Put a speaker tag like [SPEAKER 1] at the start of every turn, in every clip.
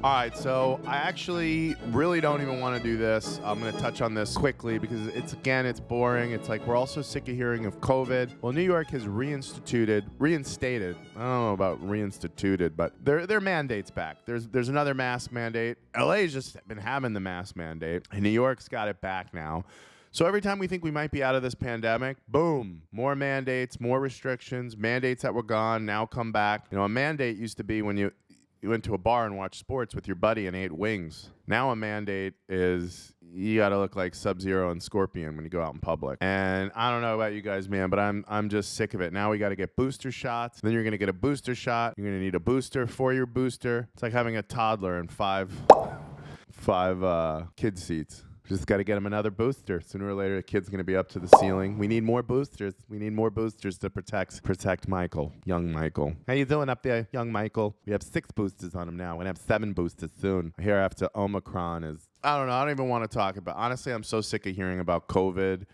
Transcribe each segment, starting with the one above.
[SPEAKER 1] All right, so I actually really don't even want to do this. I'm going to touch on this quickly because it's boring. It's like we're also sick of hearing of COVID. Well, New York has reinstated. I don't know about reinstituted, but their mandate's back. There's another mask mandate. LA's just been having the mask mandate, and New York's got it back now. So every time we think we might be out of this pandemic, boom, more mandates, more restrictions, mandates that were gone now come back. You know, a mandate used to be when you went to a bar and watched sports with your buddy and ate wings. Now a mandate is you got to look like Sub-Zero and Scorpion when you go out in public. And I don't know about you guys, man, but I'm just sick of it. Now we got to get booster shots. Then you're going to get a booster shot. You're going to need a booster for your booster. It's like having a toddler and five kid seats. Just got to get him another booster. Sooner or later, the kid's going to be up to the ceiling. We need more boosters. We need more boosters to protect Michael, young Michael. How you doing up there, young Michael? We have 6 boosters on him now. We're going to have 7 boosters soon. Here after Omicron is, I don't know. I don't even want to talk about. Honestly, I'm so sick of hearing about COVID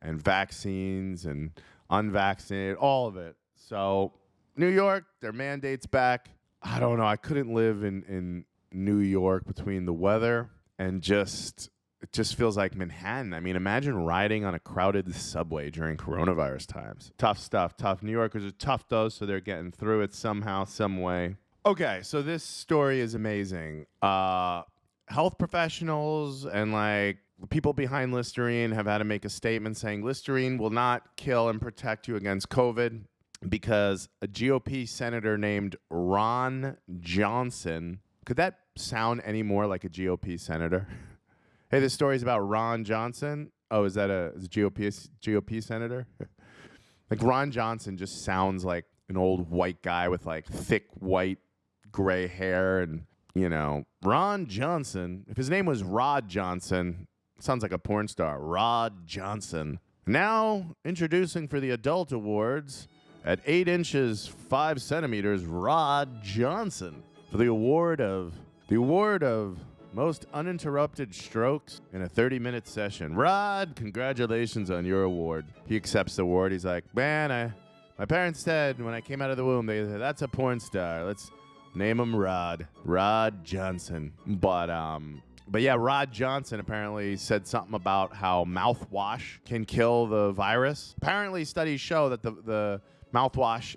[SPEAKER 1] and vaccines and unvaccinated, all of it. So New York, their mandate's back. I don't know. I couldn't live in New York between the weather and it just feels like Manhattan. I mean, imagine riding on a crowded subway during coronavirus times. Tough stuff. Tough. New Yorkers are tough, though, so they're getting through it somehow, some way. Okay, so this story is amazing. Health professionals and, like, people behind Listerine have had to make a statement saying Listerine will not kill and protect you against COVID because a GOP senator named Ron Johnson, could that sound any more like a GOP senator? Hey, this story's about Ron Johnson. Oh, is that a GOP senator? Like Ron Johnson just sounds like an old white guy with like thick white gray hair and, you know, Ron Johnson. If his name was Rod Johnson, sounds like a porn star. Rod Johnson. Now introducing for the adult awards at 8 inches 5 centimeters, Rod Johnson for the award of most uninterrupted strokes in a 30-minute session. Rod, congratulations on your award. He accepts the award. He's like, man, my parents said when I came out of the womb, they said, that's a porn star. Let's name him Rod. Rod Johnson. But yeah, Rod Johnson apparently said something about how mouthwash can kill the virus. Apparently, studies show that the mouthwash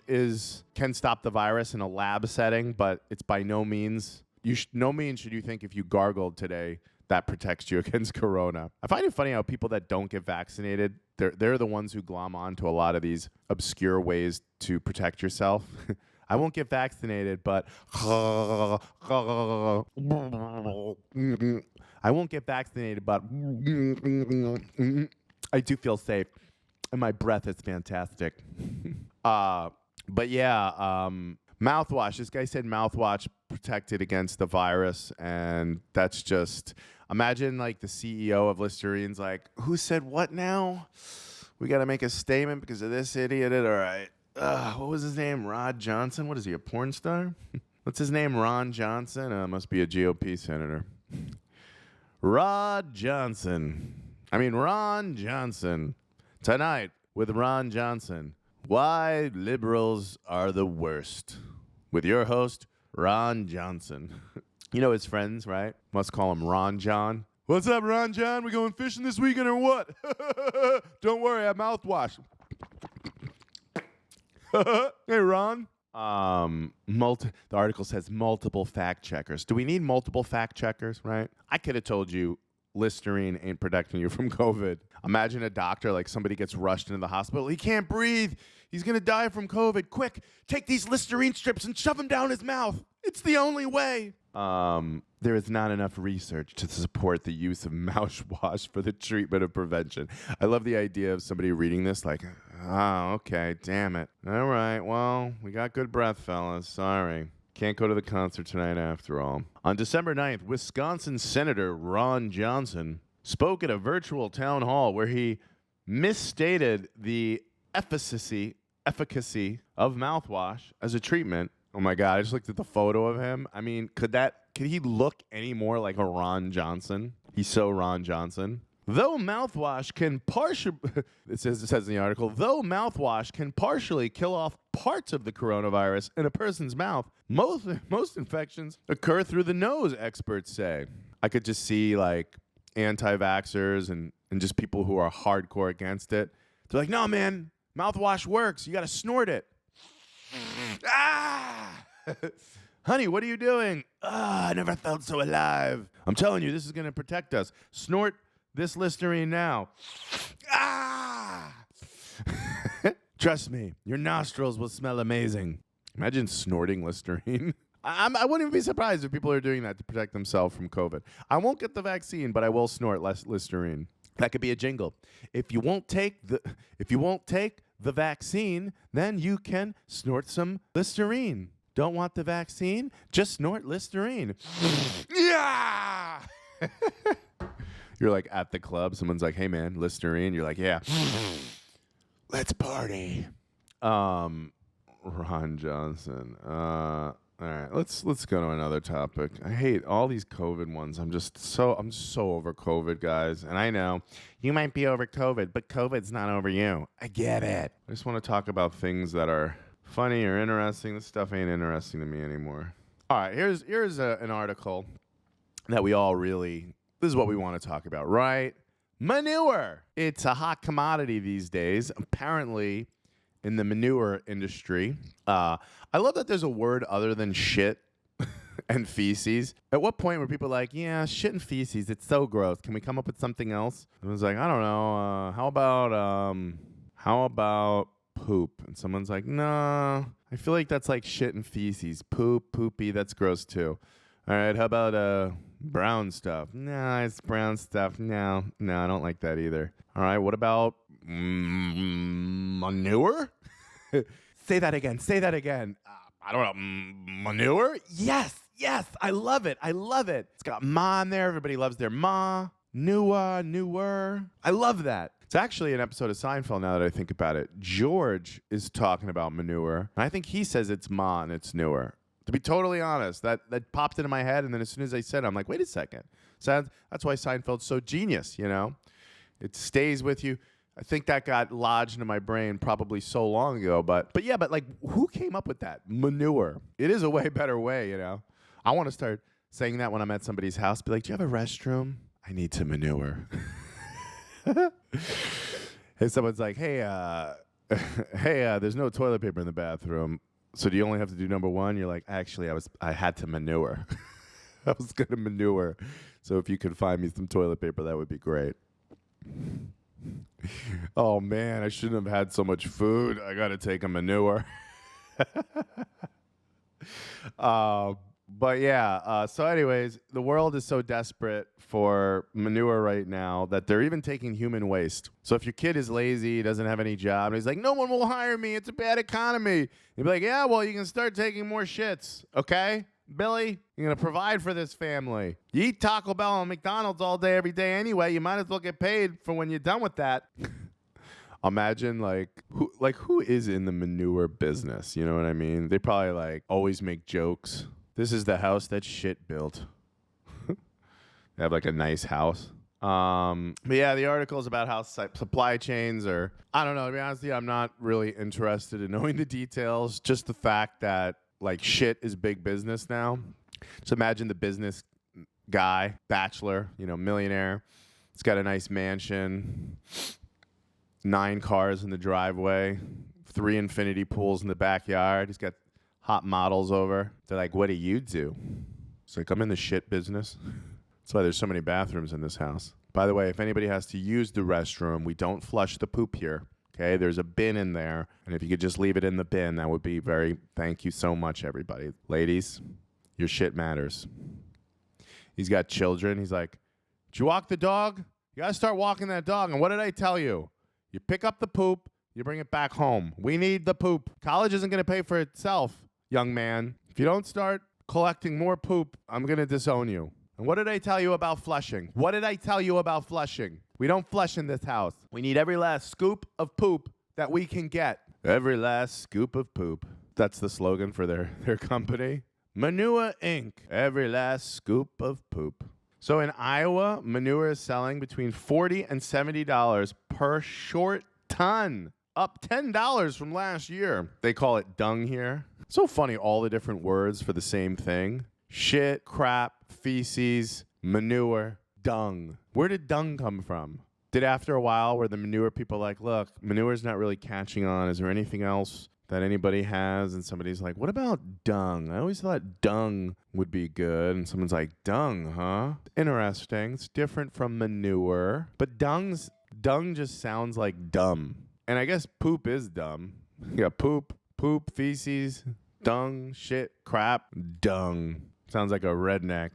[SPEAKER 1] can stop the virus in a lab setting, but it's by no means should you think if you gargled today that protects you against corona. I find it funny how people that don't get vaccinated, they're the ones who glom on to a lot of these obscure ways to protect yourself. I won't get vaccinated, but I won't get vaccinated, but I do feel safe, and my breath is fantastic. But yeah, mouthwash. This guy said mouthwash protected against the virus, and that's just, imagine like the CEO of Listerine's like, who said what now? We got to make a statement because of this idiot. All right. What was his name? Rod Johnson? What is he, a porn star? What's his name? Ron Johnson? Must be a GOP senator. Ron Johnson. Tonight with Ron Johnson. Why liberals are the worst. With your host, Ron Johnson. You know his friends, right? Must call him Ron John. What's up, Ron John? We going fishing this weekend or what? Don't worry, I have mouthwash. Hey, Ron. The article says multiple fact checkers. Do we need multiple fact checkers, right? I could have told you Listerine ain't protecting you from COVID. Imagine a doctor, like somebody gets rushed into the hospital. He can't breathe. He's going to die from COVID. Quick, take these Listerine strips and shove them down his mouth. It's the only way. There is not enough research to support the use of mouthwash for the treatment of prevention. I love the idea of somebody reading this like, oh, okay, damn it. All right, well, we got good breath, fellas. Sorry. Can't go to the concert tonight after all. On December 9th, Wisconsin Senator Ron Johnson spoke at a virtual town hall where he misstated the efficacy of mouthwash as a treatment. Oh my God, I just looked at the photo of him. I mean, could he look any more like a Ron Johnson? He's so Ron Johnson. Though mouthwash can it says in the article, though mouthwash can partially kill off parts of the coronavirus in a person's mouth, most infections occur through the nose, experts say. I could just see like anti-vaxxers and just people who are hardcore against it. They're like, no, man, mouthwash works. You got to snort it. Ah! Honey, what are you doing? I never felt so alive. I'm telling you, this is going to protect us. Snort this Listerine now. Ah! Trust me, your nostrils will smell amazing. Imagine snorting Listerine. I wouldn't even be surprised if people are doing that to protect themselves from COVID. I won't get the vaccine, but I will snort less Listerine. That could be a jingle. If you won't take the vaccine, then you can snort some Listerine. Don't want the vaccine? Just snort Listerine. Yeah! You're like at the club. Someone's like, hey, man, Listerine. You're like, yeah. Let's party. Ron Johnson. All right, let's go to another topic. I hate all these COVID ones. I'm so over COVID, guys. And I know you might be over COVID, but COVID's not over you. I get it. I just want to talk about things that are funny or interesting. This stuff ain't interesting to me anymore. All right, here's an article that we all really, this is what we want to talk about, right? Manure. It's a hot commodity these days, apparently, in the manure industry. I love that there's a word other than shit and feces. At what point were people like, yeah, shit and feces, it's so gross. Can we come up with something else? It was like, I don't know. How about poop? And someone's like, no, I feel like that's like shit and feces. Poop, poopy, that's gross too. All right, how about brown stuff? No, it's brown stuff. No, I don't like that either. All right, what about manure? Say that again. I don't know. Manure? Yes. I love it. It's got ma in there. Everybody loves their ma. Newer. I love that. It's actually an episode of Seinfeld now that I think about it. George is talking about manure. And I think he says it's ma and it's newer. To be totally honest, that popped into my head. And then as soon as I said it, I'm like, wait a second. So that's why Seinfeld's so genius, you know? It stays with you. I think that got lodged into my brain probably so long ago, but like, who came up with that? Manure. It is a way better way, you know? I want to start saying that when I'm at somebody's house. Be like, do you have a restroom? I need to manure. Hey, someone's like, hey, there's no toilet paper in the bathroom, so do you only have to do number one? You're like, actually, I had to manure. I was going to manure. So if you could find me some toilet paper, that would be great. Oh, man, I shouldn't have had so much food. I got to take a manure. But yeah, so anyways, the world is so desperate for manure right now that they're even taking human waste. So if your kid is lazy, doesn't have any job, and he's like, no one will hire me, it's a bad economy. You'd be like, yeah, well, you can start taking more shits, okay? Billy, you're going to provide for this family. You eat Taco Bell and McDonald's all day, every day anyway. You might as well get paid for when you're done with that. Imagine, who is in the manure business? You know what I mean? They probably, always make jokes. This is the house that shit built. They have, a nice house. But, yeah, the article is about how supply chains are, I don't know. To be honest with you, I'm not really interested in knowing the details. Just the fact that, shit is big business now. Just imagine the business guy, bachelor, millionaire. He's got a nice mansion, 9 cars in the driveway, 3 infinity pools in the backyard. He's got hot models over. They're like, what do you do? It's like, I'm in the shit business. That's why there's so many bathrooms in this house. By the way, if anybody has to use the restroom, we don't flush the poop here. Okay, there's a bin in there, and if you could just leave it in the bin, that would be thank you so much, everybody. Ladies, your shit matters. He's got children. He's like, did you walk the dog? You got to start walking that dog. And what did I tell you? You pick up the poop, you bring it back home. We need the poop. College isn't going to pay for itself, young man. If you don't start collecting more poop, I'm going to disown you. And what did I tell you about flushing? We don't flush in this house. We need every last scoop of poop that we can get. Every last scoop of poop. That's the slogan for their company. Manure Inc. Every last scoop of poop. So in Iowa, manure is selling between $40 and $70 per short ton, up $10 from last year. They call it dung here. So funny, all the different words for the same thing. Shit, crap, feces, manure, dung. Where did dung come from? Did after a while where the manure people like, look, manure's not really catching on. Is there anything else that anybody has? And somebody's like, what about dung? I always thought dung would be good. And someone's like, dung, huh? Interesting. It's different from manure. But dung just sounds like dumb. And I guess poop is dumb. Yeah, poop, feces, dung, shit, crap, dung. Sounds like a redneck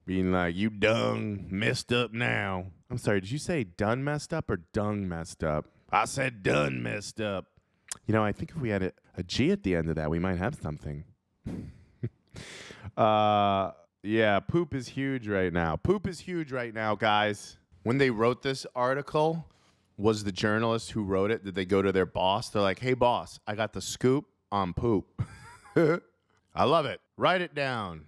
[SPEAKER 1] being like, you dung, messed up now. I'm sorry, did you say done messed up or dung messed up? I said done messed up. You know, I think if we had a G at the end of that, we might have something. Yeah, poop is huge right now. Poop is huge right now, guys. When they wrote this article, was the journalist who wrote it, did they go to their boss? They're like, hey, boss, I got the scoop on poop. I love it. Write it down.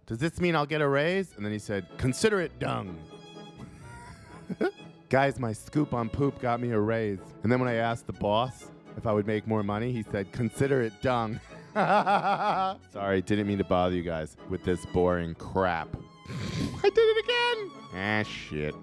[SPEAKER 1] Does this mean I'll get a raise? And then he said, consider it dung. Guys, my scoop on poop got me a raise. And then when I asked the boss if I would make more money, he said, consider it dung. Sorry, didn't mean to bother you guys with this boring crap. I did it again. Ah, shit.